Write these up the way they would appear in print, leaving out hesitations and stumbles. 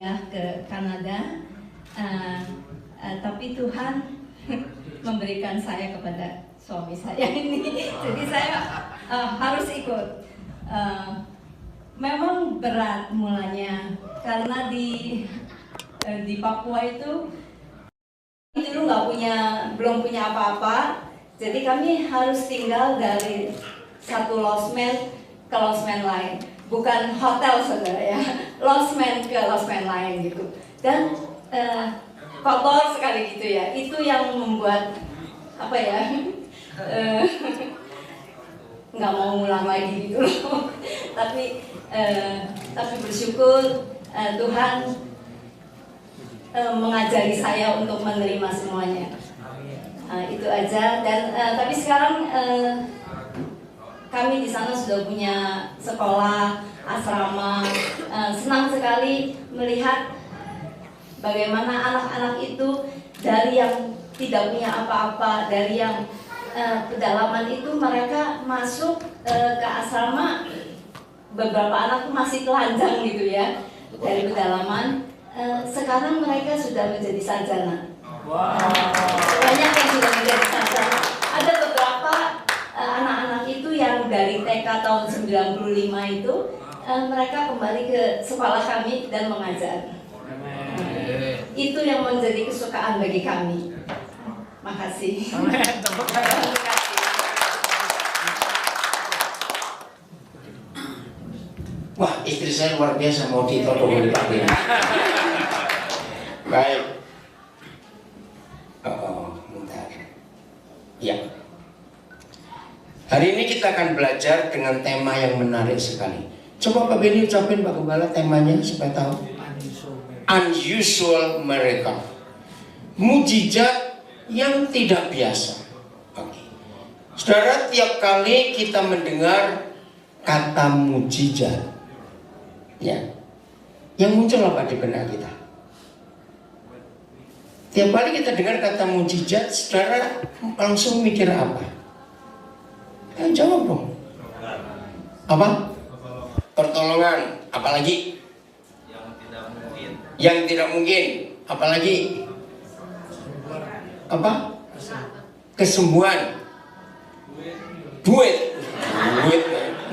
ke Kanada, tapi Tuhan memberikan saya kepada suami saya ini, jadi saya harus ikut. Memang berat mulanya karena di Papua itu dulu belum punya apa-apa, jadi kami harus tinggal dari satu losmen ke losmen lain. Bukan hotel saudara ya, losmen ke losmen lain gitu. Dan kotor sekali gitu ya. Itu yang membuat apa ya, nggak mau ngulang lagi gitu loh. Tapi bersyukur Tuhan mengajari saya untuk menerima semuanya. Itu aja. Dan tapi sekarang kami di sana sudah punya sekolah, asrama. Senang sekali melihat bagaimana anak-anak itu dari yang tidak punya apa-apa, dari yang pedalaman itu mereka masuk ke asrama. Beberapa anak masih telanjang gitu ya, dari pedalaman. Sekarang mereka sudah menjadi sarjana. Banyak yang sudah menjadi sarjana. Ada beberapa anak-anak itu yang dari TK tahun 95 itu mereka kembali ke sekolah kami dan mengajar. Itu yang menjadi kesukaan bagi kami. Makasih. Wah, istri saya luar biasa, mau ditodong oleh Pak Beni. Baik. Bentar. Ya. Hari ini kita akan belajar dengan tema yang menarik sekali. Coba Pak Beni ucapin Pak Gembala temanya supaya tahu. Unusual miracle. Mujizat yang tidak biasa. Oke. Saudara, tiap kali kita mendengar kata mujizat, ya, yang muncul apa di benak kita? Tiap kali kita dengar kata mujizat, saudara langsung mikir apa? Jawab dong. Apa? Pertolongan. Apalagi? Yang tidak mungkin. Apalagi? Apa? Kesembuhan. Duit.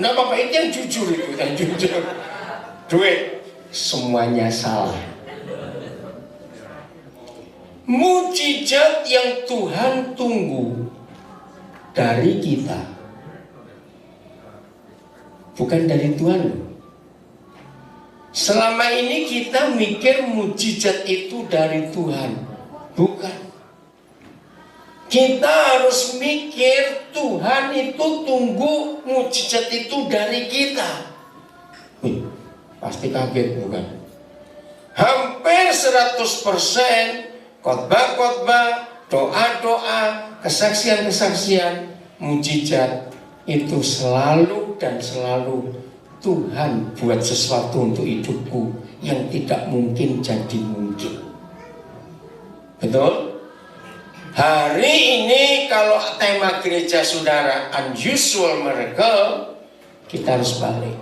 Nah, Bapak itu yang jujur itu, yang jujur. Duit. Semuanya salah. Mujizat yang Tuhan tunggu dari kita bukan dari Tuhan. Selama ini kita mikir mujizat itu dari Tuhan. Bukan. Kita harus mikir Tuhan itu tunggu mujizat itu dari kita. Pasti kaget bukan? Hampir 100% khotbah-khotbah, doa-doa, kesaksian-kesaksian, mujizat itu selalu dan selalu Tuhan buat sesuatu untuk hidupku yang tidak mungkin jadi mungkin. Betul? Hari ini kalau tema gereja saudara unusual miracle, kita harus balik.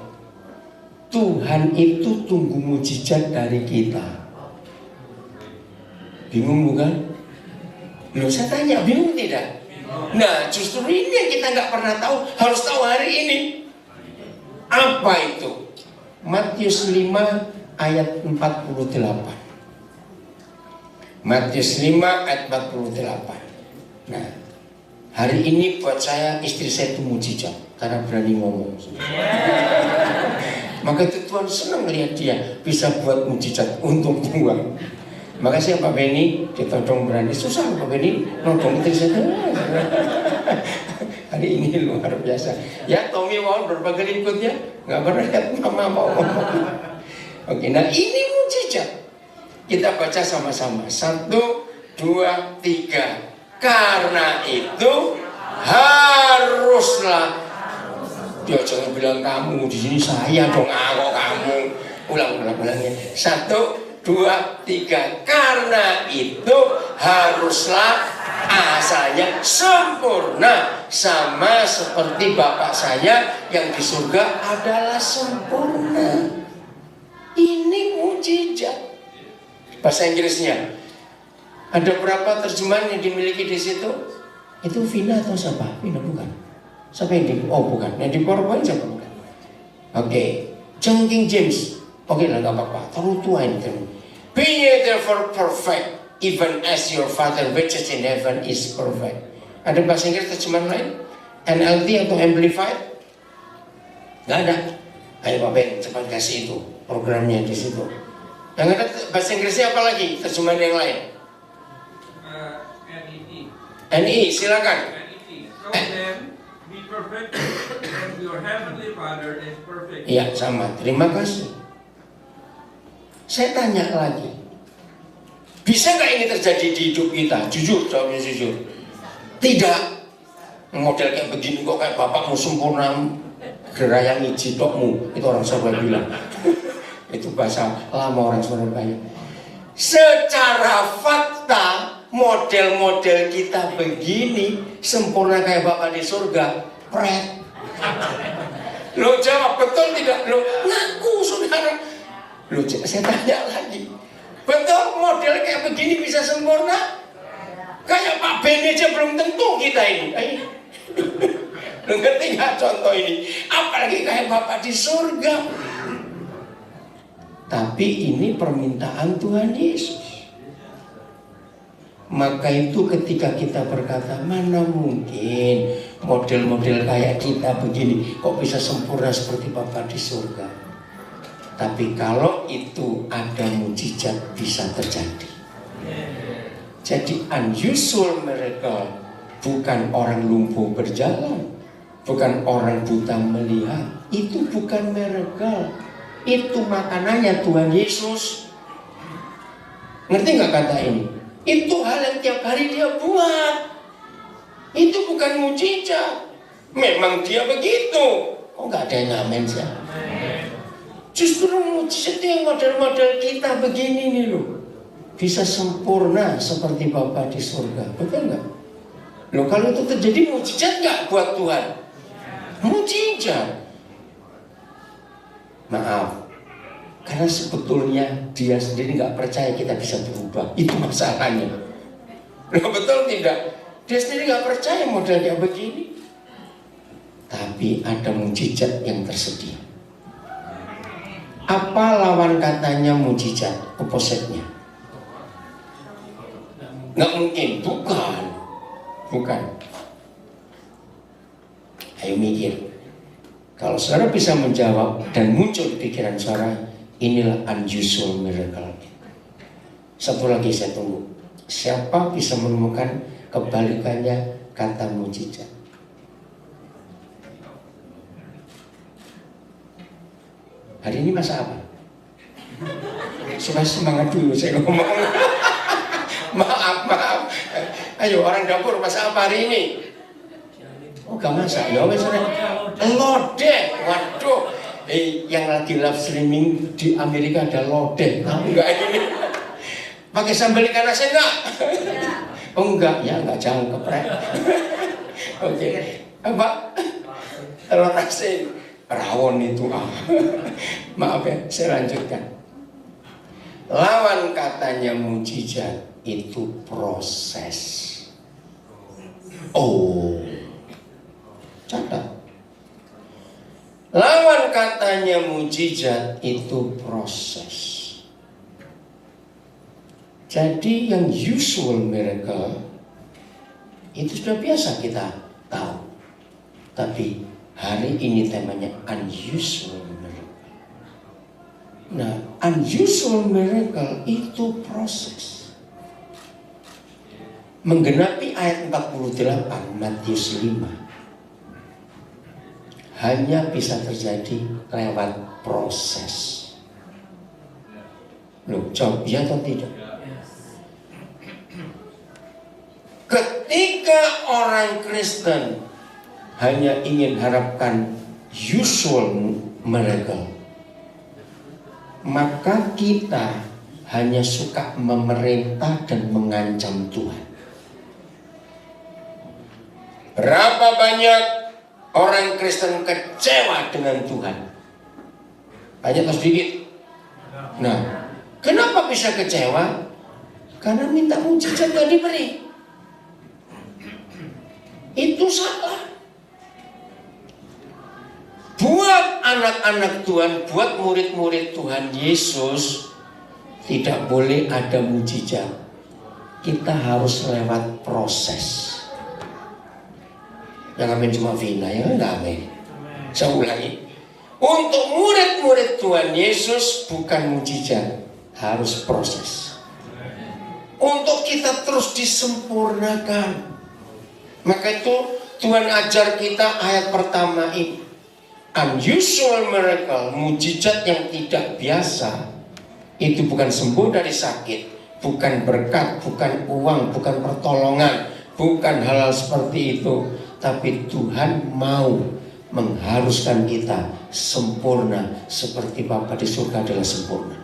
Tuhan itu tunggu mujizat dari kita. Bingung bukan? Loh, saya tanya, bingung tidak? Nah, justru ini yang kita nggak pernah tahu, harus tahu hari ini. Apa itu? Matius 5 ayat 48. Matius 5 ayat 48. Nah, hari ini buat saya, istri saya itu mujizat karena berani ngomong. Maka itu Tuhan senang melihat dia bisa buat mujizat untuk Tuhan. Makasih ya Pak Beni, ditodong berani. Susah Pak Beni, nodong itu saja. Hari ini luar biasa. Ya, Tommy mau berapa kali ikutnya? Nggak pernah lihat mama mau ngomong. Oke, nah ini mujizat. Kita baca sama-sama. 1, 2, 3. Karena itu haruslah. Dia jangan bilang kamu, di sini saya dong, kok kamu. Ulang-ulangnya. 1, 2, 3. Karena itu haruslah saya sempurna sama seperti Bapak saya yang di surga adalah sempurna. Ini mujizat. Bahasa Inggrisnya. Ada berapa terjemahan yang dimiliki di situ? Itu Vina atau siapa? Vina bukan. Siapa yang di? Oh bukan. Yang di PowerPoint siapa? Bukan. Oke. John King James. Oke lah, nggak apa-apa. Terlalu tua ini. Be ye therefore perfect, even as your Father which is in heaven is perfect. Ada bahasa Inggris terjemahan lain? NLT atau Amplified? Nggak ada. Ayo Pak Ben, cepat kasih itu programnya di situ. Yang ada bahasa Inggrisnya apa lagi? Terjemahan yang lain? NI, silakan. So then, be perfect as your heavenly Father is perfect. Iya, sama. Terima kasih. Saya tanya lagi. Bisa nggak ini terjadi di hidup kita? Jujur, jawabnya jujur. Tidak. Model kayak begini kok kayak bapakmu sempurna gerayangi jitokmu. Itu orang Surabaya bilang. Itu bahasa lama orang Surabaya. Secara fakta, model-model kita begini sempurna kayak Bapak di surga, pret. Lo jawab betul tidak? Lo ngaku saudara. Lo saya tanya lagi, betul model kayak begini bisa sempurna? Kayak Pak Ben aja belum tentu kita ini. Lo ngerti nggak contoh ini? Apalagi kayak Bapak di surga. Tapi ini permintaan Tuhan Yesus. Maka itu ketika kita berkata, mana mungkin model-model kayak kita begini kok bisa sempurna seperti Bapa di surga. Tapi kalau itu ada mujizat bisa terjadi. Jadi unusual miracle bukan orang lumpuh berjalan, bukan orang buta melihat. Itu bukan miracle. Itu makanannya Tuhan Yesus. Ngerti nggak kata ini? Itu hal yang tiap hari dia buat. Itu bukan mujizat. Memang dia begitu. Kok nggak ada yang ngamen sih? Justru mujizat yang model-model kita begini nih loh. Bisa sempurna seperti Bapa di surga. Betul nggak? Loh kalau itu terjadi mujizat nggak buat Tuhan? Mujizat. Maaf. Karena sebetulnya dia sendiri nggak percaya kita bisa berubah. Itu masalahnya. Loh, betul tidak? Dia sendiri nggak percaya model kayak begini. Tapi ada mujizat yang tersedia. Apa lawan katanya mujizat? Opposite-nya. Nggak mungkin. Bukan. Ayo mikir. Kalau saudara bisa menjawab dan muncul di pikiran saudara, inilah unusual miracle. Satu lagi saya tunggu. Siapa bisa menemukan kebalikannya kata mujizat? Hari ini masa apa? Supaya semangat dulu saya ngomong. Maaf. Ayo orang dapur masa apa hari ini? Oh gak masak, ya wes lodeh. Waduh. Yang lagi live streaming di Amerika ada lodeh. Tahu nggak ini? Pakai sambal ikan asin nggak? Oh enggak, ya enggak jangkep rek. Oke, apa? Telur asin, rawon itu Maaf ya, saya lanjutkan. Lawan katanya mujizat itu proses. Oh, catat. Lawan katanya mujizat itu proses. Jadi yang usual miracle itu sudah biasa kita tahu. Tapi hari ini temanya unusual miracle. Nah, unusual miracle itu proses. Menggenapi ayat 48 Matius 5. Hanya bisa terjadi lewat proses. Loh, jawab ya atau tidak? Ketika orang Kristen hanya ingin harapkan usual miracle, maka kita hanya suka memerintah dan mengancam Tuhan. Berapa banyak orang Kristen kecewa dengan Tuhan? Banyak atau sedikit? Nah, Kenapa bisa kecewa? Karena minta mujizat gak diberi. Itu salah. Buat anak-anak Tuhan, buat murid-murid Tuhan Yesus, tidak boleh ada mujizat. Kita harus lewat proses. Yang amin cuma Vina, yang enggak amin. Saya ulangi. Untuk murid-murid Tuhan Yesus bukan mujizat, harus proses. Untuk kita terus disempurnakan. Maka itu Tuhan ajar kita ayat pertama ini. Unusual miracle, mujizat yang tidak biasa. Itu bukan sembuh dari sakit, bukan berkat, bukan uang, bukan pertolongan, bukan hal-hal seperti itu. Tapi Tuhan mau mengharuskan kita sempurna seperti Bapa di surga adalah sempurna.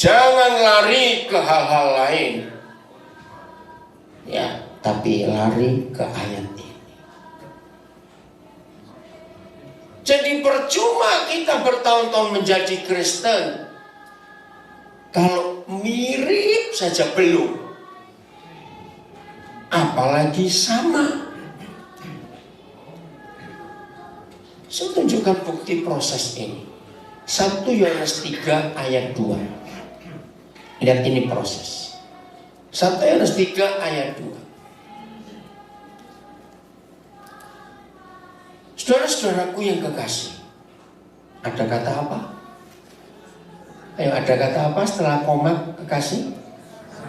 Jangan lari ke hal-hal lain, ya, tapi lari ke ayat ini. Jadi percuma kita bertahun-tahun menjadi Kristen kalau mirip saja belum, apalagi sama. Saya tunjukkan bukti proses ini. 1 Yohanes 3 ayat 2. Lihat ini proses. 1 Yohanes 3 ayat 2. Saudara-saudaraku yang kekasih, ada kata apa? Ayo, ada kata apa setelah koma kekasih?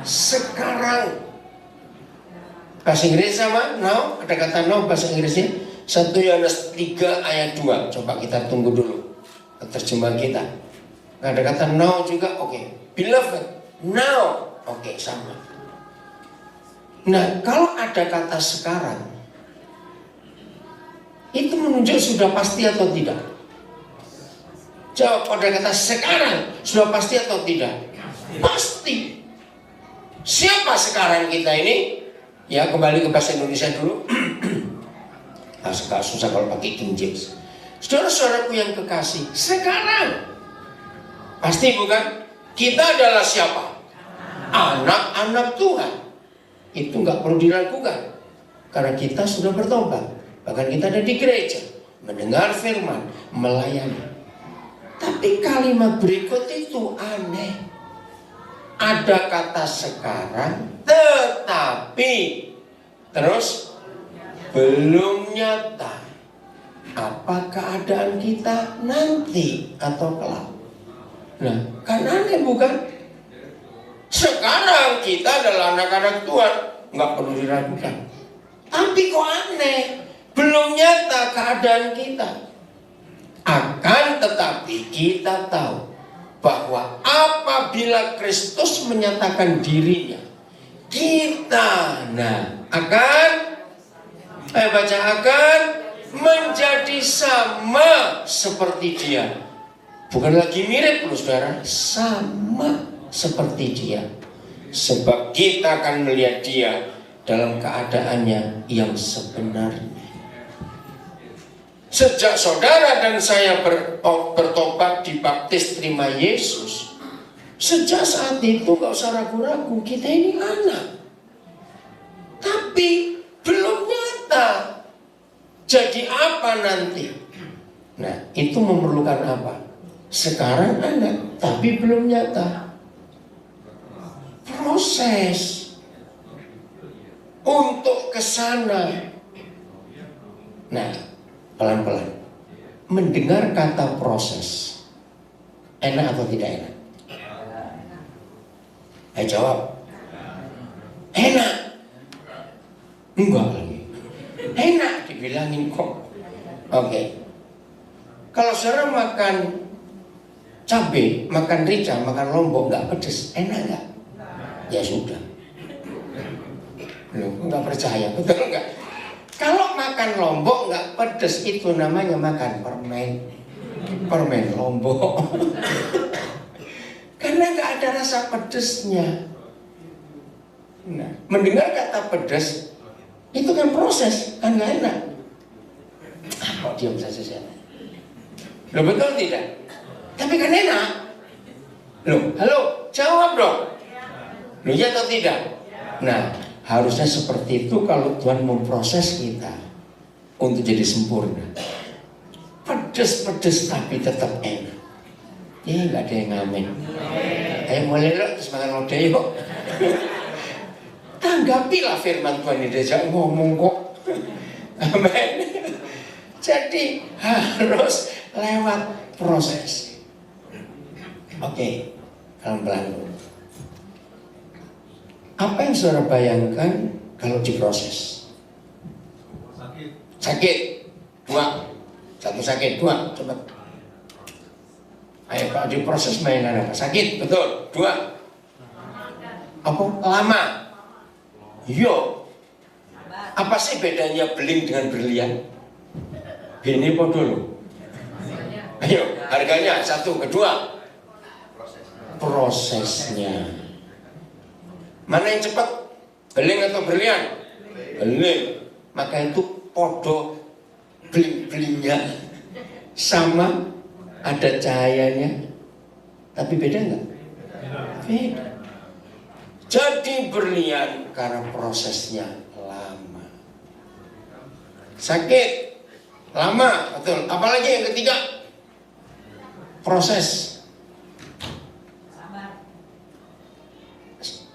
Sekarang. Bahasa Inggris sama now, ada kata now bahasa Inggrisnya. 1 Yohanes 3 ayat 2. Coba kita tunggu dulu terjemahan kita. Ada kata now juga, oke. Beloved, now, oke, sama. Nah, kalau ada kata sekarang, itu menunjuk sudah pasti atau tidak? Jawab, pada kata sekarang sudah pasti atau tidak? Pasti. Siapa sekarang kita ini? Ya, kembali ke bahasa Indonesia dulu. Agak susah kalau pakai King James. Saudara-saudaraku yang kekasih, sekarang pasti bukan? Kita adalah siapa? Anak-anak Tuhan. Itu nggak perlu diragukan, karena kita sudah bertobat. Bahkan kita ada di gereja, mendengar firman, melayani. Tapi kalimat berikut itu aneh. Ada kata sekarang, tetapi terus belum nyata. Apa keadaan kita nanti atau kelak? Nah, kan aneh bukan? Sekarang kita adalah anak-anak Tuhan, nggak perlu diragukan. Tapi kok aneh? Belum nyata keadaan kita. Akan tetapi kita tahu bahwa apabila Kristus menyatakan dirinya, kita akan menjadi sama seperti dia. Bukan lagi mirip loh saudara, sama seperti dia. Sebab kita akan melihat dia dalam keadaannya yang sebenarnya. Sejak saudara dan saya bertobat, dibaptis, terima Yesus, sejak saat itu gak usah ragu-ragu, kita ini anak. Tapi belum nyata. Jadi apa nanti? Nah, itu memerlukan apa? Sekarang anak, tapi belum nyata. Proses untuk kesana. Nah, pelan-pelan mendengar kata proses, enak atau tidak enak? Ayo jawab. Enak? Enggak lagi. Enak dibilangin kok. Oke. Kalau saudara makan cabai, makan rica, makan lombok nggak pedes, enak nggak? Ya sudah. Loh, nggak percaya, betul nggak? Kalau makan lombok nggak pedes, itu namanya makan permen lombok. Karena nggak ada rasa pedesnya. Nah, mendengar kata pedes itu kan proses, kan nggak enak. Kok diam saja saya? Loh, betul tidak? Tapi kan enak. Loh, halo, jawab dong. Loh, ya atau tidak? Nah, harusnya seperti itu kalau Tuhan memproses kita untuk jadi sempurna. Pedes-pedes tapi tetap enak. Nggak ada yang ngamen. Ayo mulai lo, terus makan lodeh yuk. Tanggapilah firman Tuhan ini, diajak ngomong kok. Amin. Jadi harus lewat proses. Oke, pelan-pelan. Apa yang saudara bayangkan kalau diproses? Sakit. 2. 1 sakit, 2. Coba. Ayo Pak, diproses mainan apa? Sakit, betul. 2. Apa? Lama. Yo. Apa sih bedanya beling dengan berlian? Ini apa dulu? Ayo, harganya 1, kedua. Prosesnya. Mana yang cepat? Beling atau berlian? Beling. Maka itu podo beling-belingnya sama, ada cahayanya, tapi beda nggak? Beda. Jadi berlian karena prosesnya lama. Sakit, lama, betul. Apalagi yang ketiga, proses.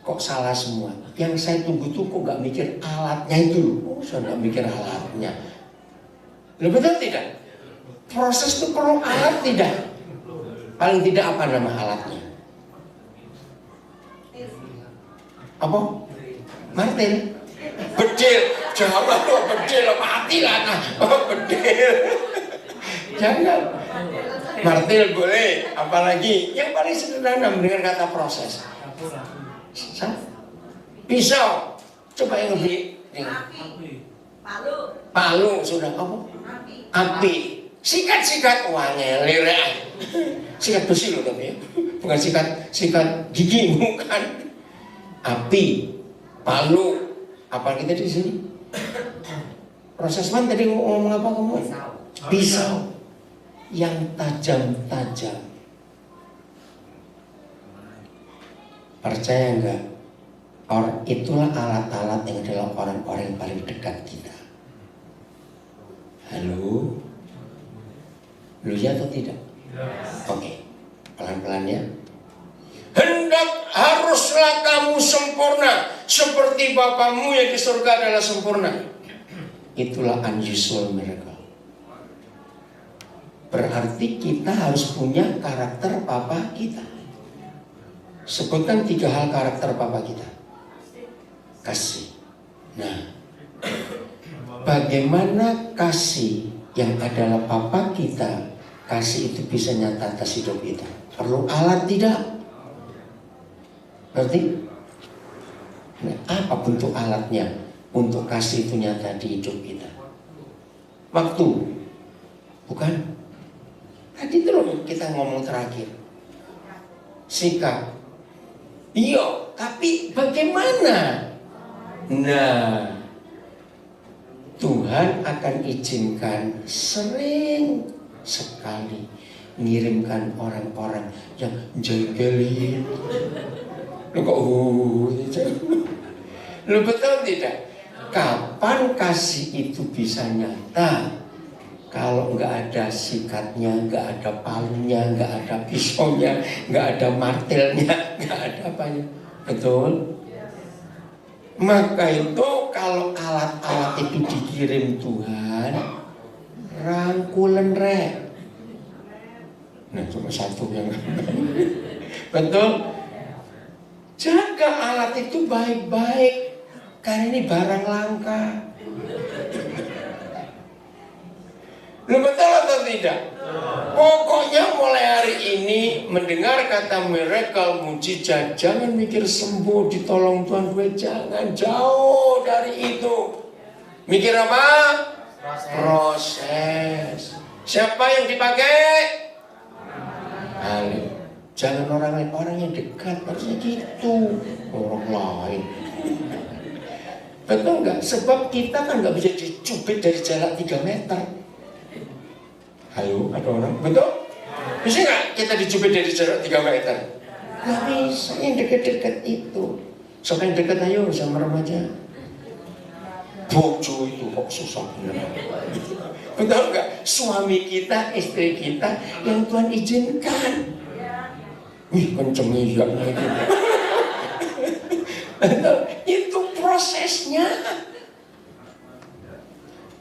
Kok salah semua? Yang saya tunggu tuh kok nggak mikir alatnya itu. Oh, saya nggak mikir alatnya. Loh, betul tidak? Proses itu perlu alat tidak? Paling tidak apa nama alatnya? Apa? Martil. Bedil. Jangan lo bedil, matilah. Oh, bedil. Jangan. Martil boleh. Apalagi yang paling sederhana mendengar kata proses. Pisau. Coba yang lebih. Palu sudah apa? Api. Sikat uangnya lirik. Sikat besi loh tapi ya. Bukan sikat gigi, bukan. Api, palu. Apa kita di sini? Proses man tadi ngomong apa kamu? Pisau. Yang tajam-tajam. Percaya enggak? Itulah alat-alat yang adalah orang-orang yang paling dekat kita. Halo? Lu ya atau tidak? Oke, pelan-pelan ya. Hendak haruslah kamu sempurna seperti Bapamu yang di surga adalah sempurna. Itulah unusual miracle. Berarti kita harus punya karakter Papa kita. Sebutkan 3 hal karakter Papa kita. Kasih. Nah, bagaimana kasih yang adalah Papa kita, kasih itu bisa nyata atas hidup kita? Perlu alat tidak? Berarti nah, apa bentuk alatnya untuk kasih itu nyata di hidup kita? Waktu, bukan? Tadi itu loh kita ngomong terakhir. Sikap. Iya, tapi bagaimana? Nah, Tuhan akan izinkan sering sekali mengirimkan orang-orang yang jengkelin. Lu kok lu betul tidak? Kapan kasih itu bisa nyata? Kalau nggak ada sikatnya, nggak ada palunya, nggak ada pisaunya, nggak ada martilnya, nggak ada apanya. Betul? Maka itu kalau alat-alat itu dikirim Tuhan, rangkulen rek. Nah cuma satu yang betul. Jaga alat itu baik-baik, karena ini barang langka. Lu betul atau tidak? Pokoknya mulai hari ini mendengar kata miracle, mujizat, jangan mikir sembuh, ditolong Tuhan gue, jangan, jauh dari itu. Mikir apa? Proses. Siapa yang dipakai? Ali. Jangan orang lain, orang yang dekat, harusnya gitu. Orang lain. Betul nggak? Sebab kita kan nggak bisa dicubit dari jarak 3 meter. Halo, ada orang? Betul? Bisa nggak kita dicubit dari jarak 3 meter? Gak bisa yang deket-deket itu. Siapa yang deket ayo sama remaja. Bojo itu kok susah bener. Betul nggak? Suami kita, istri kita yang Tuhan izinkan. Wih kenceng ya. Itu prosesnya.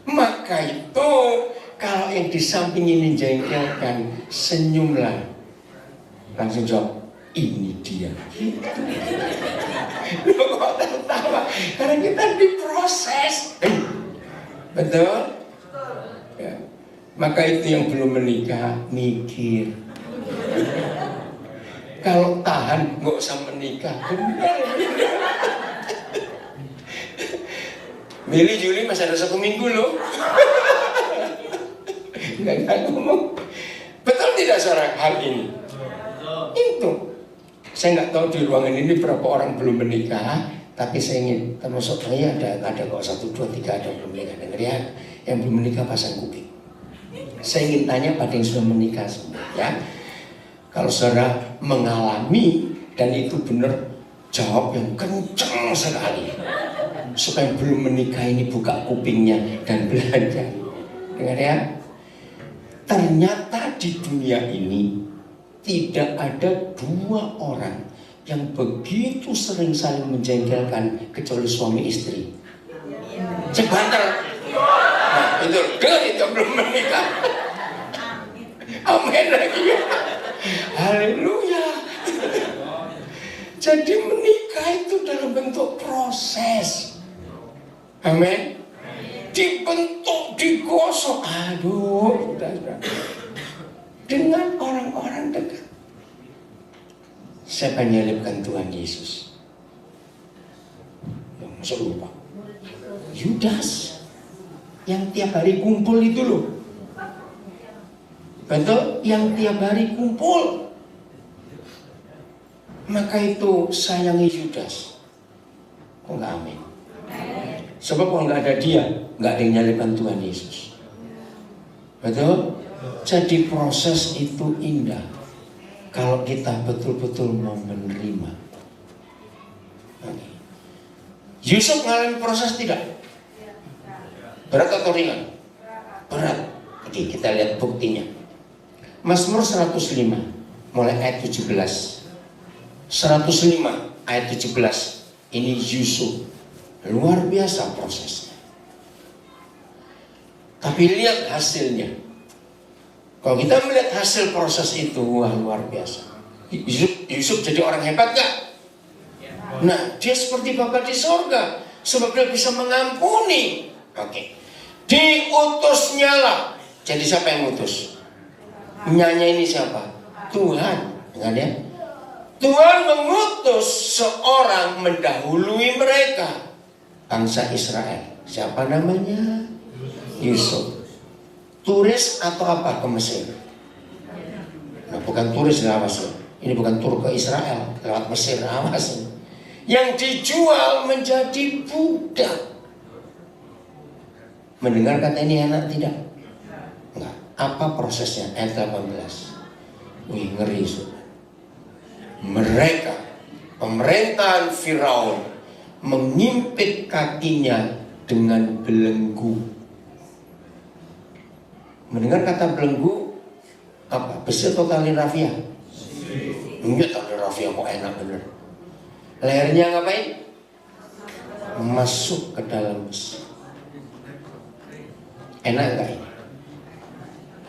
Maka itu kalau yang di samping ini jengkelkan, senyumlah. Langsung jawab, ini dia. Lu kok tertawa? Karena kita diproses. Betul? Ya. Maka itu yang belum menikah, mikir. Kalau tahan, nggak usah menikah. Mili Juli masih ada 1 minggu loh. Nggak ngomong. Betul tidak seorang hal ini? Itu. Saya nggak tahu di ruangan ini berapa orang belum menikah, tapi saya ingin termasuk saya ada kok 1, 2, 3 ada yang belum menikah. Dengar ya, yang belum menikah pasang kuping. Saya ingin tanya pada yang sudah menikah semua, ya. Kalau saudara mengalami dan itu benar, jawab yang kencang sekali. Supaya yang belum menikah ini buka kupingnya dan belajar. Dengar ya. Ternyata di dunia ini tidak ada 2 orang yang begitu sering saling menjengkelkan kecuali suami istri. Cek banter. Nah, itu dengar itu belum menikah. Amin lagi. Haleluya. Jadi menikah itu dalam bentuk proses. Amin. Dibentuk, digosok. Aduh, sudah. Dengan orang-orang dekat. Siapa menyelipkan Tuhan Yesus? Yang masuk lupa. Yudas. Yang tiap hari kumpul itu loh. Betul? Yang tiap hari kumpul. Maka itu sayangi Yudas. Kok nggak amin? Sebab kalau nggak ada dia, nggak ada yang menyalibkan Tuhan Yesus. Betul? Jadi proses itu indah kalau kita betul-betul mau menerima. Yusuf mengalami proses tidak? Berat atau ringan? Berat. Oke, kita lihat buktinya. Mazmur 105 mulai ayat 17. 105 ayat 17. Ini Yusuf. Luar biasa prosesnya. Tapi lihat hasilnya. Kalau kita melihat hasil proses itu, wah luar biasa. Yusuf jadi orang hebat gak? Nah, dia seperti Bapa di sorga. Sebab dia bisa mengampuni. Oke. Diutusnya lah. Jadi siapa yang utus? Nyanyi ini siapa? Tuhan. Dengar ya? Tuhan mengutus seorang mendahului mereka. Bangsa Israel. Siapa namanya? Yusuf. Turis atau apa ke Mesir? Nah, bukan turis, awas. Ini bukan tur ke Israel lewat Mesir, awas. Yang dijual menjadi budak. Mendengar kata ini enak tidak? Enggak. Apa prosesnya? Ayat 18. Wih, ngeri. Mereka, pemerintahan Firaun, mengimpit kakinya dengan belenggu. Mendengar kata belenggu apa? Besi atau tali rafia? Enggak, tali rafia kok enak bener. Lehernya ngapain? Masuk ke dalam besi. Enak gak ini?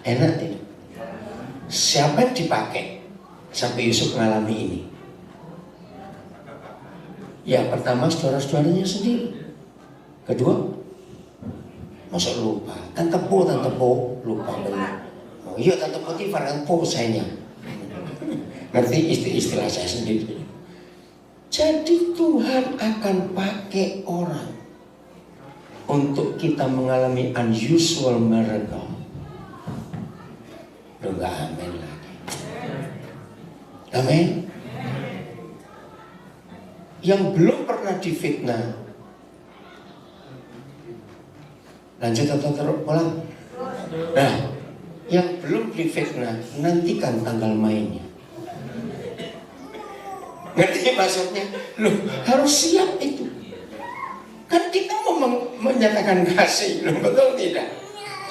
Enak tidak? Siapa yang dipakai sampai Yusuf mengalami ini? Ya pertama saudara-saudaranya sendiri. Kedua, masa lupa? Tante Po lupa benar. Oh iya, Tante Potifar kan Po sayanya. Ngerti istilah saya sendiri. Jadi Tuhan akan pakai orang untuk kita mengalami unusual miracle. Udah gak amin lagi. Amin. Yang belum pernah difitnah, lanjut atau terus pulang? Nah, yang belum difitnah, nantikan tanggal mainnya. Ngerti maksudnya? Loh, harus siap itu. Kan kita mau menyatakan kasih, loh, betul tidak?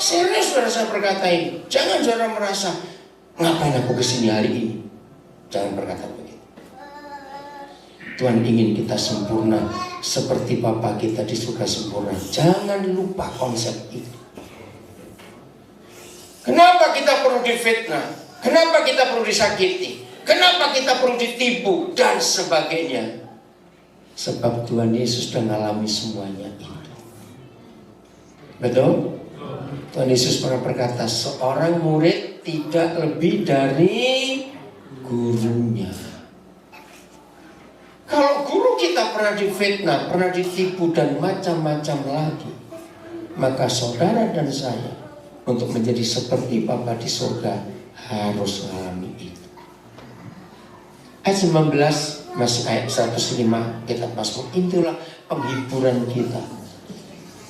Serius saudara saya berkata ini. Jangan saudara merasa, ngapain aku kesini hari ini? Jangan berkata begitu. Tuhan ingin kita sempurna seperti Bapa kita di surga sempurna. Jangan lupa konsep itu. Kenapa kita perlu difitnah? Kenapa kita perlu disakiti? Kenapa kita perlu ditipu? Dan sebagainya. Sebab Tuhan Yesus sudah mengalami semuanya itu. Betul? Tuhan Yesus pernah berkata, seorang murid tidak lebih dari gurunya. Kalau guru kita pernah difitnah, pernah ditipu dan macam-macam lagi, maka saudara dan saya untuk menjadi seperti Bapa di surga harus mengalami itu. Ayat 19 masih ayat 105 kitab Mazmur, itulah penghiburan kita.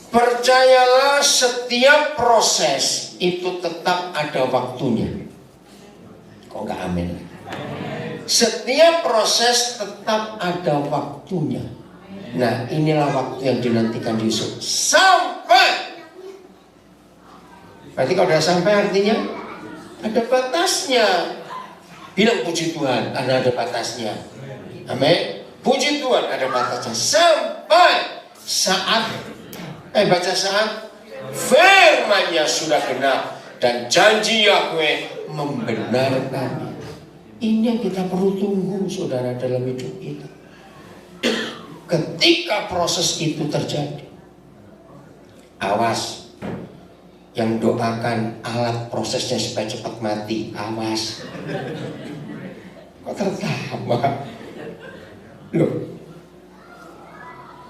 Percayalah setiap proses itu tetap ada waktunya. Kok nggak amin? Setiap proses tetap ada waktunya. Nah, inilah waktu yang dinantikan Yesus. Sampai. Berarti kalau sudah sampai artinya ada batasnya. Bilang puji Tuhan, ada batasnya. Amin. Puji Tuhan, ada batasnya. Sampai saat baca saat firman-Nya sudah genap dan janji Yahweh membenarkannya. Ini yang kita perlu tunggu saudara dalam hidup kita. Ketika proses itu terjadi, awas. Yang doakan alat prosesnya supaya cepat mati, awas. Kok tertawa? Loh,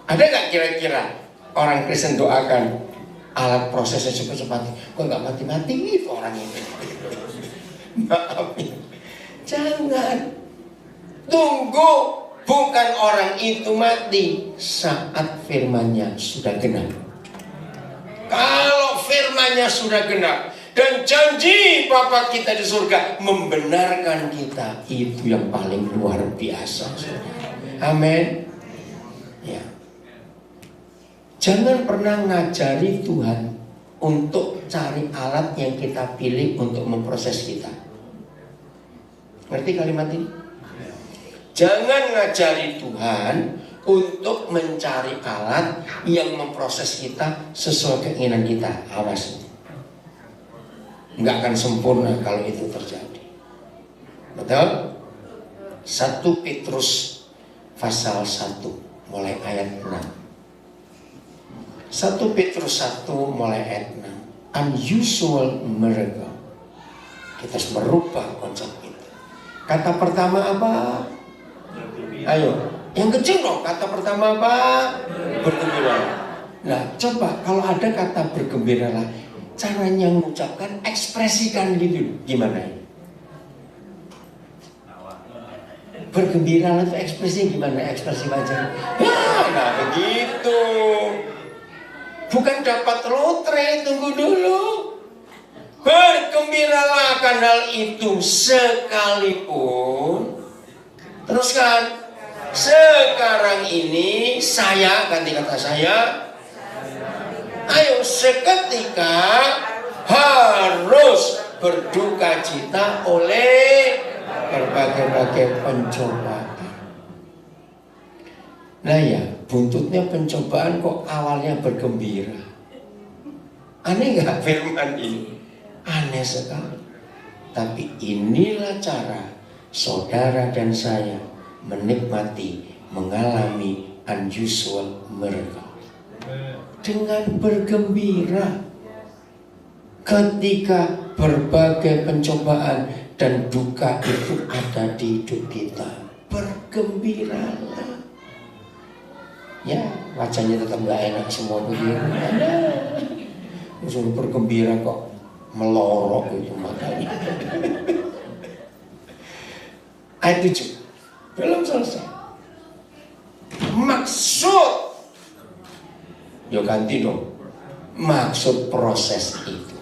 ada gak kira-kira orang Kristen doakan alat prosesnya cepat-cepat? Kok gak mati-mati itu orang itu? Maaf, jangan. Tunggu, bukan orang itu mati saat firman-Nya sudah genap. Kalau firman-Nya sudah genap dan janji Bapa kita di surga membenarkan kita, itu yang paling luar biasa. Amin. Ya. Jangan pernah ngajari Tuhan untuk cari alat yang kita pilih untuk memproses kita. Ngerti kalimat ini? Jangan ngajari Tuhan untuk mencari alat yang memproses kita sesuai keinginan kita. Awas, nggak akan sempurna kalau itu terjadi. Betul? 1 Petrus pasal 1 mulai ayat 6. 1 Petrus 1 mulai ayat 6. Unusual miracle. Kita harus merubah konsep itu. Kata pertama apa? Ayo, yang kecil dong, kata pertama apa? Bergembira. Nah, coba kalau ada kata bergembiralah, caranya mengucapkan, ekspresikan gitu. Gimana ini? Bergembiralah itu ekspresinya gimana? Ekspresi wajah. Ya, nah begitu. Bukan dapat lotre, tunggu dulu. Bergembiralah akan hal itu sekalipun. Teruskan. Sekarang ini saya, ganti kata saya. Ayo, seketika harus berduka cita oleh berbagai-bagai pencobaan. Nah ya, buntutnya pencobaan kok awalnya bergembira. Aneh gak firman ini? Aneh sekali. Tapi inilah cara saudara dan saya menikmati, mengalami unusual miracle. Dengan bergembira ketika berbagai pencobaan dan duka itu ada di hidup kita. Bergembiralah. Ya, wajahnya tetap gak enak semua begini. Suruh bergembira kok melorok itu matanya. Ayat 7 belum selesai. Maksud, yo ganti dong. Maksud proses itu.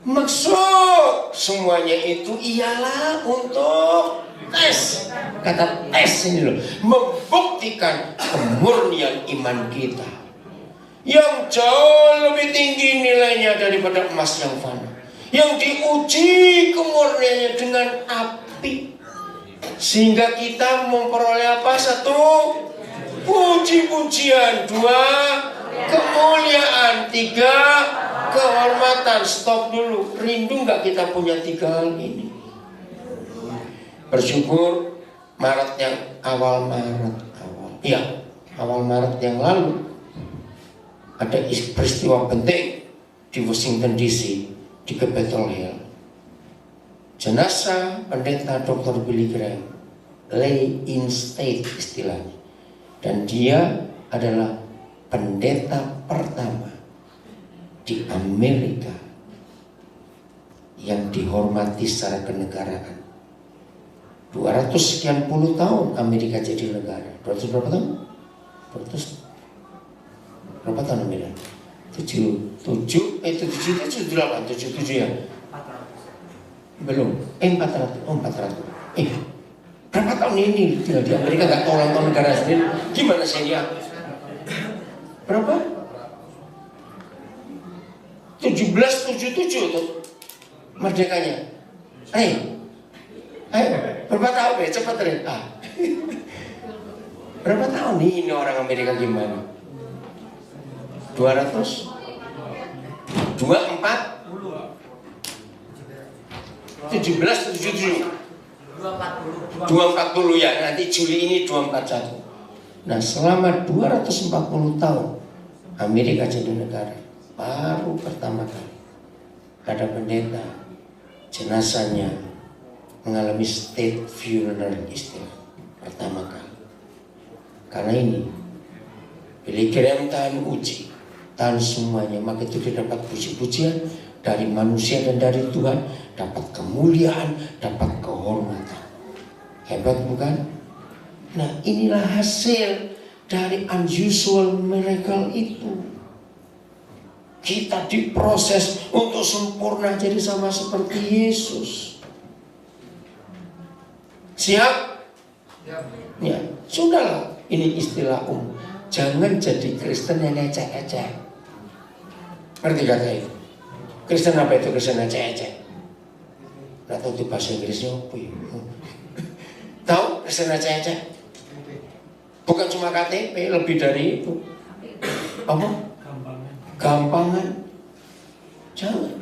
Maksud semuanya itu ialah untuk tes. Kata tes ini loh, membuktikan kemurnian iman kita yang jauh lebih tinggi nilainya daripada emas yang fana, yang diuji kemurniannya dengan api, sehingga kita memperoleh apa? Satu, puji-pujian. Dua, kemuliaan. Tiga, kehormatan. Stop dulu. Rindu nggak kita punya tiga hal ini? Bersyukur Maret yang awal Maret yang lalu ada peristiwa penting di Washington DC, di Capitol Hill. Jenazah pendeta Dr. Billy Graham lay in state istilahnya, dan dia adalah pendeta pertama di Amerika yang dihormati secara kenegaraan. 200 sekian puluh tahun Amerika jadi negara. 200 berapa tahun? 200 berapa tahun Amerika? 77 ya? Belum. 400. Oh, 400. Berapa tahun ini tinggal di Amerika, gak tahu ulang tahun negara sendiri. Gimana sih dia? Berapa? 1777 tuh merdekanya. Ayo, berapa tahun ya? Cepat deh. Berapa tahun nih ini orang Amerika gimana? 200? 24? 1777. 240 ya, nanti Juli ini 241. Nah, selama 240 tahun Amerika jadi negara, baru pertama kali ada pendeta jenazahnya mengalami state funeral istilah pertama kali. Karena ini Billy Graham tahan uji, tahan semuanya, maka itu dia dapat puji-pujian dari manusia dan dari Tuhan, dapat kemuliaan, dapat kehormatan. Hebat bukan? Nah, inilah hasil dari unusual miracle itu. Kita diproses untuk sempurna jadi sama seperti Yesus. Siap? Ya, sudahlah. Ini istilah umum. Jangan jadi Kristen yang ecek-ecek. Ngerti kata itu? Kristen apa itu? Kristen ecek-ecek. Nggak tahu itu bahasa Inggrisnya apa ya? Tahu Kristen ecek-ecek? Bukan cuma KTP, lebih dari itu. Apa? Gampangan. Jangan.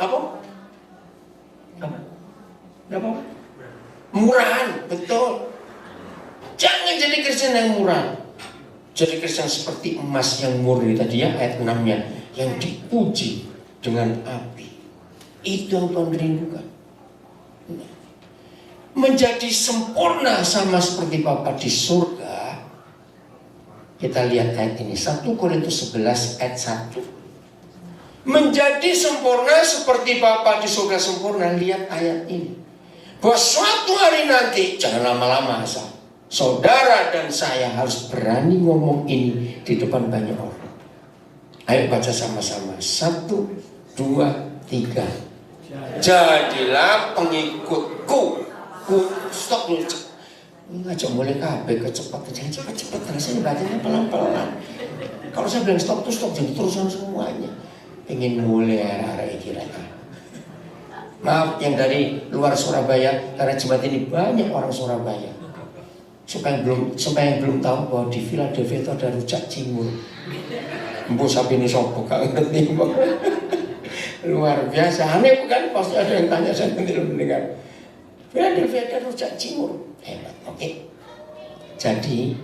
Apa? Apa? Murahan, betul. Jangan jadi Kristen yang murah. Jadi Kristen seperti emas yang murni tadi ya, ayat 6-nya, yang dipuji dengan api. Itu yang Tuhan rindukan. Menjadi sempurna sama seperti Bapa di surga. Kita lihat ayat ini, 1 Korintus 11 ayat 1. Menjadi sempurna seperti Bapa di surga sempurna. Lihat ayat ini, bahwa suatu hari nanti, jangan lama-lama asal, saudara dan saya harus berani ngomong ini di depan banyak orang. Ayo baca sama-sama. 1, 2, 3. Jadilah pengikutku. Stop dulu. Ngajak mulai kabeh kecepatan. Jangan cepat-cepat. Rasanya bacanya pelan-pelan. Kalau saya bilang stop tuh stop. Jadi terusan semuanya. Pengen mulai arah-arah kira-kira. Maaf yang dari luar Surabaya, karena jemaat ini banyak orang Surabaya. Supaya yang belum tahu bahwa di Philadelphia itu ada rujak cingur. Mbok sapi ini sopo gak ngerti. Luar biasa, aneh bukan? Pasti ada yang tanya, saya belum mendengar. Philadelphia ada rujak cingur. Hebat, oke. Jadi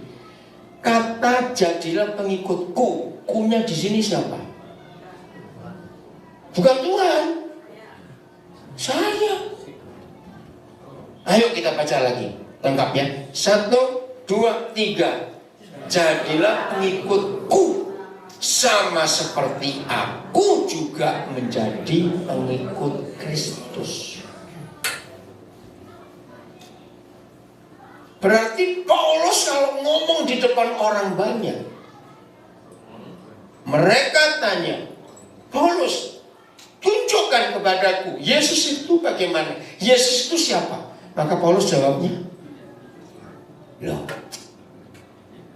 kata jadilah pengikutku, kunya di sini siapa? Bukan Tuhan. Saya. Ayo kita baca lagi lengkapnya. 1, 2, 3. Jadilah pengikutku sama seperti aku juga menjadi pengikut Kristus. Berarti Paulus kalau ngomong di depan orang banyak, mereka tanya, Paulus, tunjukkan kepadaku Yesus itu bagaimana? Yesus itu siapa? Maka Paulus jawabnya, loh,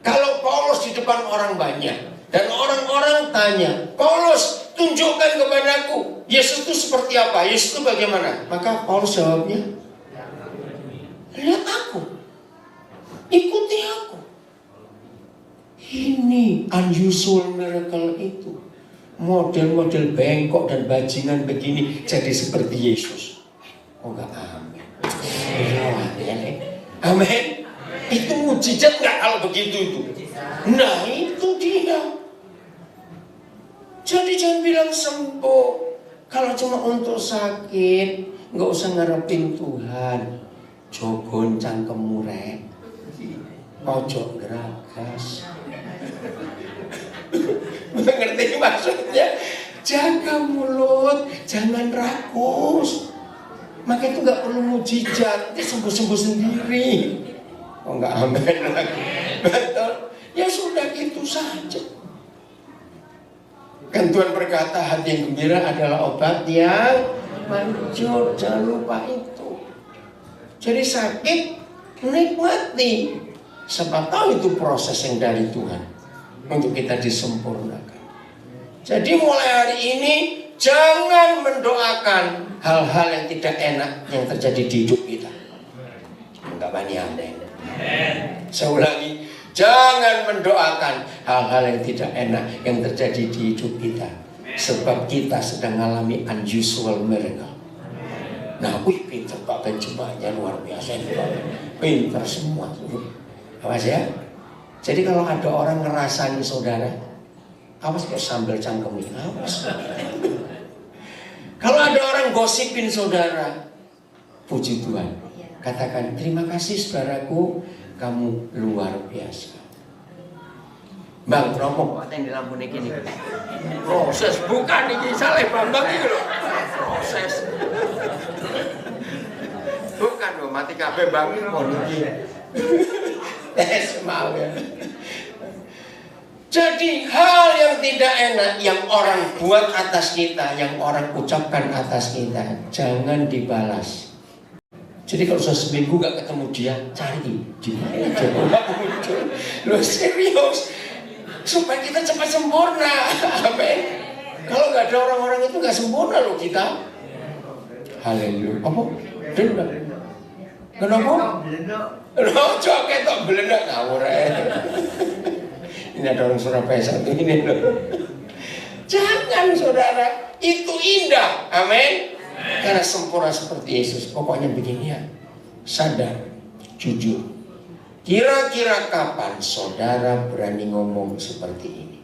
kalau Paulus di depan orang banyak dan orang-orang tanya, Paulus tunjukkan kepadaku Yesus itu seperti apa, Yesus itu bagaimana? Maka Paulus jawabnya, lihat aku, ikuti aku. Ini unusual miracle itu. Model-model bengkok dan bajingan begini jadi seperti Yesus. Oh enggak, amin. Amin. Itu mujizat enggak kalau begitu itu? Nah itu dia. Jadi jangan bilang sembuh. Kalau cuma untuk sakit, enggak usah ngarepin Tuhan. Jogon cangkemmu rek. Ojo geragas. Mengerti maksudnya? Jaga mulut, jangan rakus. Maka itu nggak perlu mujizat, dia sembuh-sembuh sendiri. Oh nggak, amin lagi. Betul. Ya sudah gitu saja. Kan Tuhan berkata hati yang gembira adalah obat yang manjur. Jangan lupa itu. Jadi sakit nikmati. Siapa tahu itu proses yang dari Tuhan untuk kita disempurnakan. Jadi mulai hari ini jangan mendoakan hal-hal yang tidak enak yang terjadi di hidup kita. Enggak banyak aneh. Saya ulangi, jangan mendoakan hal-hal yang tidak enak yang terjadi di hidup kita. Sebab kita sedang mengalami unusual miracle. Nah, pintar Pak pencobanya luar biasa. Pintar semua. Awas ya. Jadi kalau ada orang ngerasani saudara, awas kok sambil cangkemi, awas. Kalau ada orang gosipin saudara, puji Tuhan, katakan terima kasih saudaraku, kamu luar biasa. Bang, romo kok di lampu ini gini. Proses bukan ini salah Bambang ini loh. Proses. Bukan loh, mati kabeh Bang. Oh niki. Maaf ya. Jadi hal yang tidak enak yang orang buat atas kita, yang orang ucapkan atas kita, jangan dibalas. Jadi kalau sudah seminggu gak ketemu dia, cari di mana dia nggak muncul. Loh serius, supaya kita cepat sempurna. Amin. Kalau nggak ada orang-orang itu nggak sempurna loh kita. Haleluya. Apa? Dengar. Kenapa? Loh, joget tok beledak ngawur aja. Ini ada orang Surabaya satu ini loh. Jangan saudara, itu indah. Amin. Karena sempurna seperti Yesus. Pokoknya begini ya, sadar, jujur. Kira-kira kapan saudara berani ngomong seperti ini?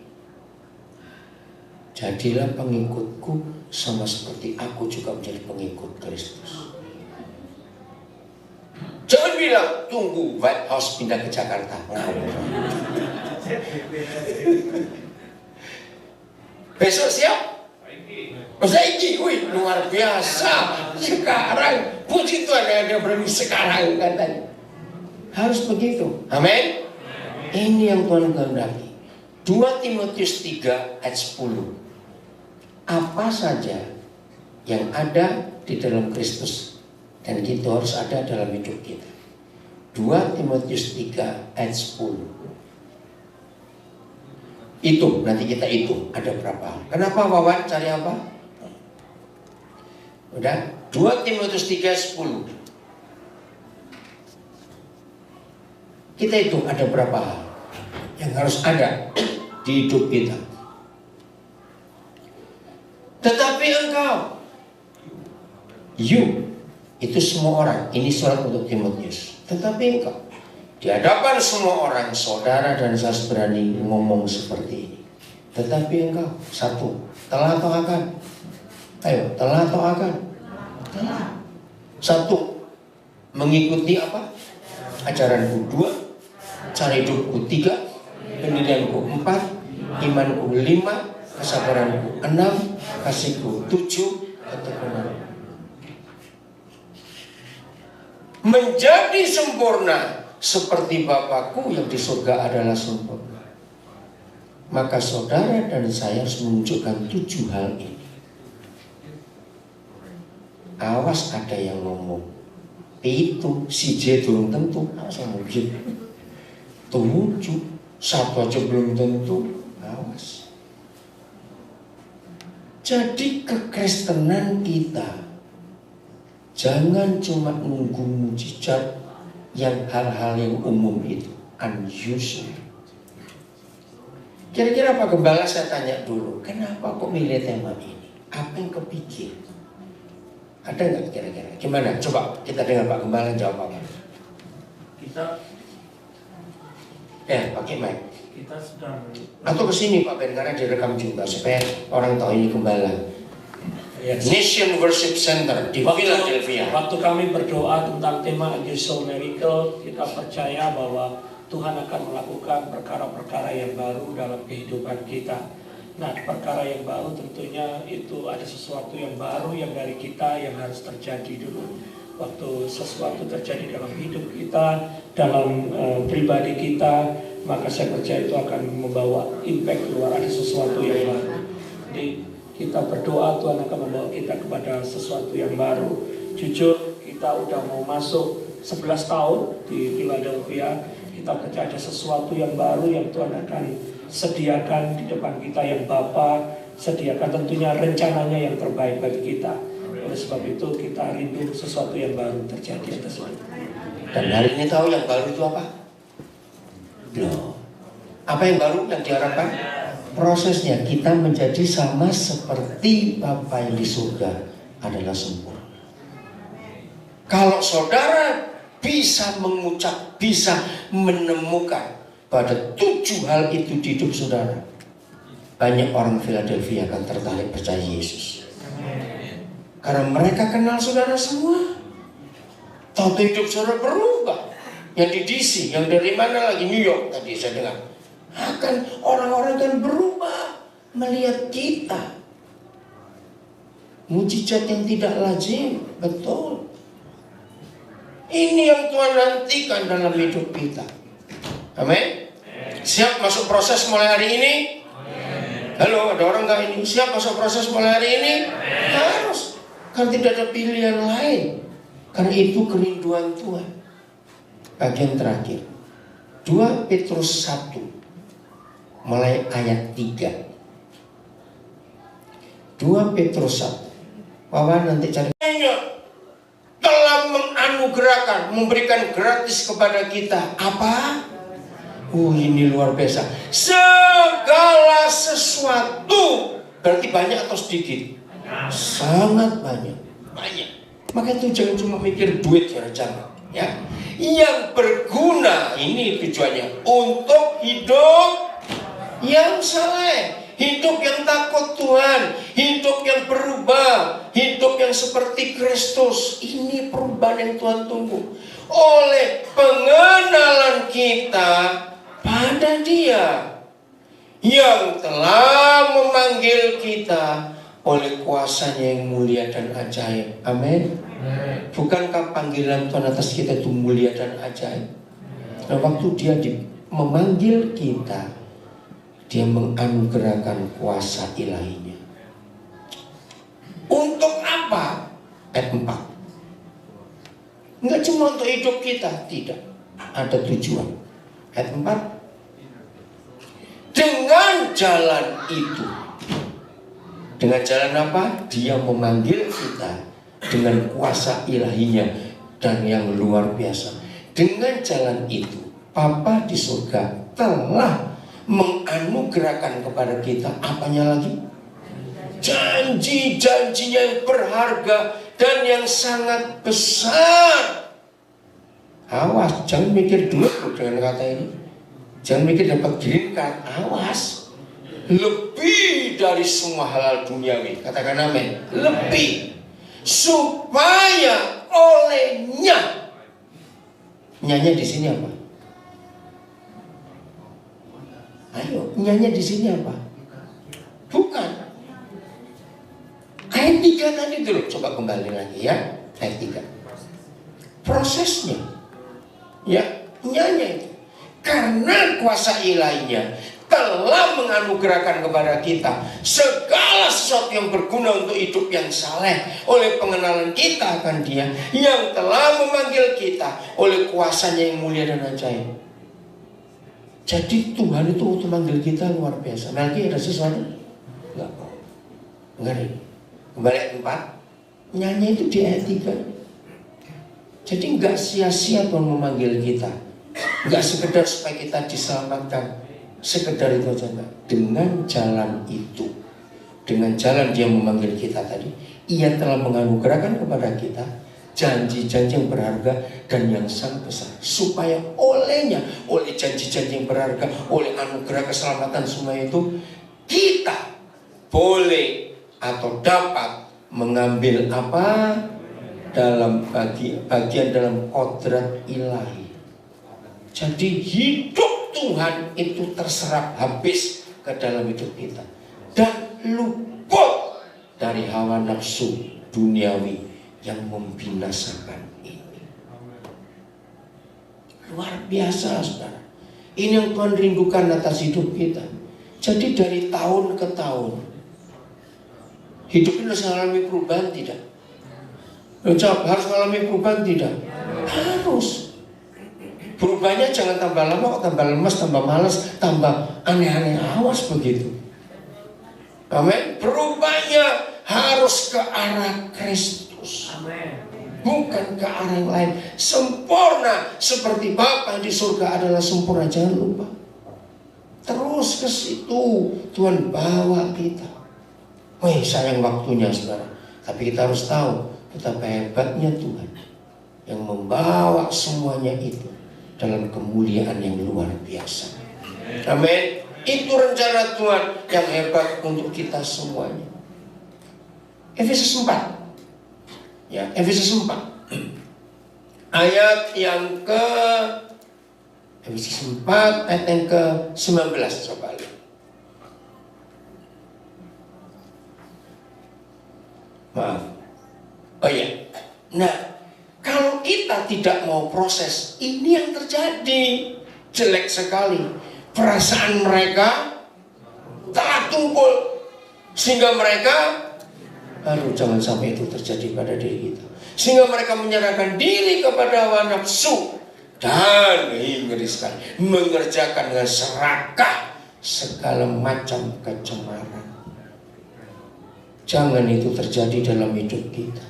Jadilah pengikutku sama seperti aku juga menjadi pengikut Kristus. Jangan bilang, tunggu White House pindah ke Jakarta. Ngawur. Besok siap? Saiki, wih, luar biasa. Sekarang, puji Tuhan ada berani sekarang katanya. Harus begitu. Amin. Ini yang Tuhan kehendaki. 2 Timotius 3 ayat 10. Apa saja yang ada di dalam Kristus dan itu harus ada dalam hidup kita. 2 Timotius 3 ayat 10. Itu, nanti kita hitung ada berapa. Kenapa Wawan cari apa? Udah, 2 Timotius 3:10. Kita hitung ada berapa hal yang harus ada di hidup kita. Tetapi engkau, you, itu semua orang. Ini surat untuk Timotius. Tetapi engkau, di hadapan semua orang, saudara dan saya berani ngomong seperti ini. Tetapi engkau, satu, telah atau akan? Ayo, telah atau akan? Telah. Satu, mengikuti apa? Ajaranku. 2, cara hidupku. 3, pendirianku. 4, imanku. 5, kesabaranku. 6, kasihku. 7, ketekunanku. Menjadi sempurna seperti Bapakku yang di surga adalah sempurna. Maka saudara dan saya harus menunjukkan 7 hal ini. Awas ada yang ngomong, Itu si J belum tentu, masa mungkin 7, 1 aja belum tentu, awas. Jadi kekristenan kita jangan cuma nunggu mujizat yang hal-hal yang umum itu, unusual. Kira-kira Pak Gembala saya tanya dulu, kenapa kok milih tema ini? Apa yang kepikir? Ada nggak kira-kira? Gimana? Coba kita dengar Pak Gembala jawab apa? Kita Pakai mic. kita sedang Atau ke sini Pak Ben, karena direkam juga supaya orang tahu ini Gembala. Nation Worship Center di Philadelphia. Waktu kami berdoa tentang tema Unusual Miracle, kita percaya bahwa Tuhan akan melakukan perkara-perkara yang baru dalam kehidupan kita. Nah, perkara yang baru tentunya itu ada sesuatu yang baru yang dari kita yang harus terjadi dulu. Waktu sesuatu terjadi dalam hidup kita, dalam pribadi kita, maka saya percaya itu akan membawa impact keluar, ada sesuatu yang baru. Jadi kita berdoa Tuhan akan membawa kita kepada sesuatu yang baru. Jujur kita udah mau masuk 11 tahun di Philadelphia. Kita percaya ada sesuatu yang baru yang Tuhan akan sediakan di depan kita, yang Bapa sediakan, tentunya rencananya yang terbaik bagi kita. Oleh sebab itu kita rindu sesuatu yang baru terjadi atas kita. Dan hari ini tahu yang baru itu apa? Loh, apa yang baru yang diharapkan? Prosesnya kita menjadi sama seperti Bapa yang di surga adalah sempurna. Kalau saudara bisa mengucap, bisa menemukan pada 7 hal itu di hidup saudara, banyak orang Philadelphia akan tertarik percaya Yesus. Karena mereka kenal saudara semua. Tahu hidup saudara berubah. Yang di DC, yang dari mana lagi, New York tadi saya dengar. Akan orang-orang kan berubah melihat kita. Mujizat yang tidak lazim, betul. Ini yang Tuhan nantikan dalam hidup kita. Amin. Siap masuk proses mulai hari ini? Halo, ada orang nggak ini? Siap masuk proses mulai hari ini? Harus. Karena tidak ada pilihan lain. Karena itu kerinduan Tuhan. Bagian terakhir, 2 Petrus 1 mulai ayat 3. 2 Petrus 1. Wawan nanti cari. Telah menganugerahkan, memberikan gratis kepada kita apa? Ini luar biasa. Segala sesuatu. Berarti banyak atau sedikit? Sangat banyak. Banyak. Maka itu jangan cuma mikir duit ya, jangan. Ya. Yang berguna, ini tujuannya untuk hidup yang saleh, hidup yang takut Tuhan, hidup yang berubah, hidup yang seperti Kristus. Ini perubahan yang Tuhan tunggu. Oleh pengenalan kita pada Dia yang telah memanggil kita oleh kuasanya yang mulia dan ajaib. Amin. Bukankah panggilan Tuhan atas kita itu mulia dan ajaib? Nah, waktu Dia memanggil kita, Dia menganugerahkan kuasa ilahinya. Untuk apa? Ayat 4. Enggak cuma untuk hidup kita, tidak. Ada tujuan. Ayat 4. Dengan jalan itu. Dengan jalan apa? Dia memanggil kita dengan kuasa ilahinya dan yang luar biasa. Dengan jalan itu, Bapa di surga telah menganugerahkan kepada kita apanya lagi? Janji-janjinya yang berharga dan yang sangat besar. Awas, jangan mikir dulu dengan kata ini. Jangan mikir dapat green card. Awas. Lebih dari semua halal duniawi. Katakan amin. Lebih. Supaya olehnya. Nyanya di sini apa? Ayo, nyanya di sini apa? Bukan. Ayat 3 tadi dulu. Coba kembali lagi ya. Ayat 3. Prosesnya. Ya, nyanya itu. Karena kuasa ilahinya telah menganugerahkan kepada kita segala sesuatu yang berguna untuk hidup yang saleh oleh pengenalan kita akan Dia yang telah memanggil kita oleh kuasanya yang mulia dan ajaib. Jadi Tuhan itu waktu manggil kita luar biasa. Lagi ada sesuatu? Enggak. Enggak ada. Kembali ayat 4. Nyanyi itu di ayat 3. Jadi enggak sia-sia Tuhan memanggil kita. Enggak sekedar supaya kita diselamatkan. Sekedar itu aja enggak. Dengan jalan itu, dengan jalan Dia memanggil kita tadi, Ia telah menganugerahkan kepada kita janji-janji yang berharga dan yang sangat besar, supaya olehnya, oleh janji-janji yang berharga, oleh anugerah keselamatan semua itu, kita boleh atau dapat mengambil apa dalam bagian dalam kodrat ilahi. Jadi hidup Tuhan itu terserap habis ke dalam hidup kita dan luput dari hawa nafsu duniawi yang membinasakan ini. Luar biasa, saudara. Ini yang Tuhan rindukan atas hidup kita. Jadi dari tahun ke tahun, hidup ini harus mengalami perubahan tidak? Harus mengalami perubahan tidak? Harus. Berubahnya jangan tambah lama, tambah lemas, tambah malas, tambah aneh-aneh, awas begitu. Amin. Berubahnya harus ke arah Kristus. Amin. Bukan ke arah yang lain. Sempurna seperti Bapa di surga adalah sempurna. Jangan lupa. Terus ke situ Tuhan bawa kita. Wih, sayang waktunya, saudara. Tapi kita harus tahu betapa hebatnya Tuhan yang membawa semuanya itu dalam kemuliaan yang luar biasa. Amin. Itu rencana Tuhan yang hebat untuk kita semuanya. Efesus 4. Ya, Efesus 4. Ayat yang ke Efesus 4 ayat yang ke-19, coba lihat. Maaf. Oh iya. Nah, kalau kita tidak mau proses, ini yang terjadi. Jelek sekali. Perasaan mereka tak tumpul, sehingga mereka, aduh jangan sampai itu terjadi pada diri kita. Sehingga mereka menyerahkan diri kepada hawa nafsu dan ngeri sekali, mengerjakan dengan serakah segala macam kecemaran. Jangan itu terjadi dalam hidup kita.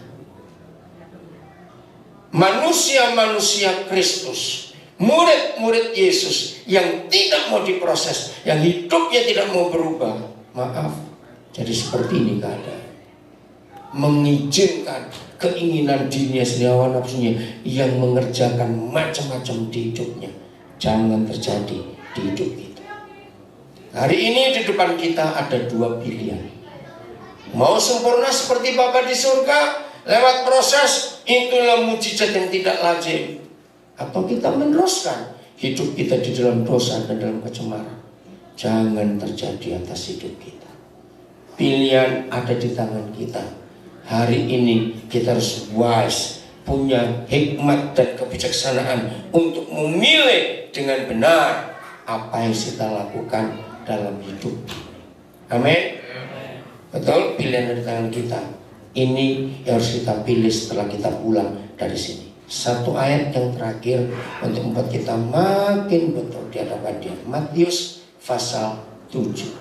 Manusia-manusia Kristus, murid-murid Yesus yang tidak mau diproses, yang hidupnya tidak mau berubah, maaf, jadi seperti ini keadaan. Mengizinkan keinginan dirinya sendiri, hawa nafsunya yang mengerjakan macam-macam di hidupnya. Jangan terjadi di hidup kita. Hari ini di depan kita ada dua pilihan. Mau sempurna seperti Bapa di surga lewat proses, itulah mujizat yang tidak lazim. Atau kita meneruskan hidup kita di dalam dosa dan dalam kecemaran. Jangan terjadi atas hidup kita. Pilihan ada di tangan kita. Hari ini kita harus wise, punya hikmat dan kebijaksanaan untuk memilih dengan benar apa yang kita lakukan dalam hidup. Amin. Betul, pilihan dari tangan kita. Ini yang harus kita pilih setelah kita pulang dari sini. Satu ayat yang terakhir untuk membuat kita makin betul di hadapan Dia. Matius pasal 7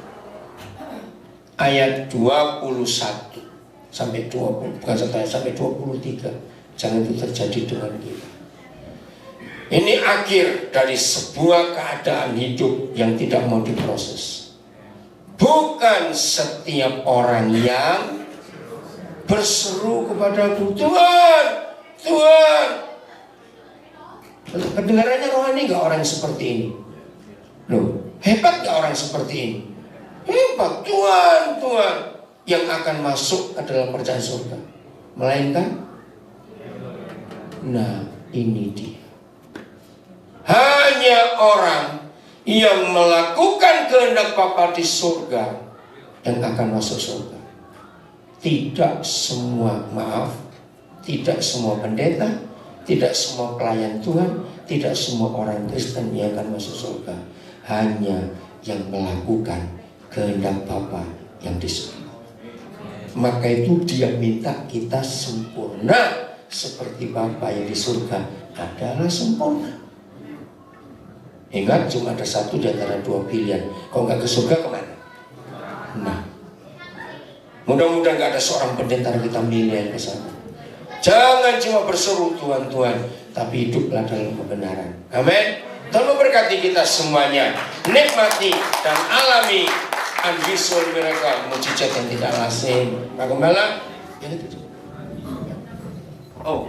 ayat 21 sampai 20, bukan satu ayat, sampai 23. Jangan itu terjadi dengan kita. Ini akhir dari sebuah keadaan hidup yang tidak mau diproses. Bukan setiap orang yang berseru kepadaku, Tuhan, Tuhan. Kedengarannya rohani gak orang seperti ini? Loh, hebat gak orang seperti ini? Hebat, Tuhan, Tuhan. Yang akan masuk ke dalam kerajaan surga. Melainkan, nah ini dia. Hanya orang yang melakukan kehendak Bapa di surga yang akan masuk surga. Tidak semua, maaf, tidak semua pendeta, tidak semua pelayan Tuhan, tidak semua orang Kristen yang akan masuk surga. Hanya yang melakukan kehendak Bapa yang di surga. Maka itu dia minta kita sempurna seperti Bapa yang di surga adalah sempurna. Ingat, cuma ada satu di antara dua pilihan. Kalau nggak ke surga kemana? Nah, mudah-mudahan nggak ada seorang pendeta kita milih yang ke sana. Jangan cuma berseru Tuhan, Tuhan, tapi hiduplah dalam kebenaran. Amin. Tuhan memberkati kita semuanya. Nikmati dan alami unusual miracle, mujizat yang tidak lazim. Nah, kembali. Oh.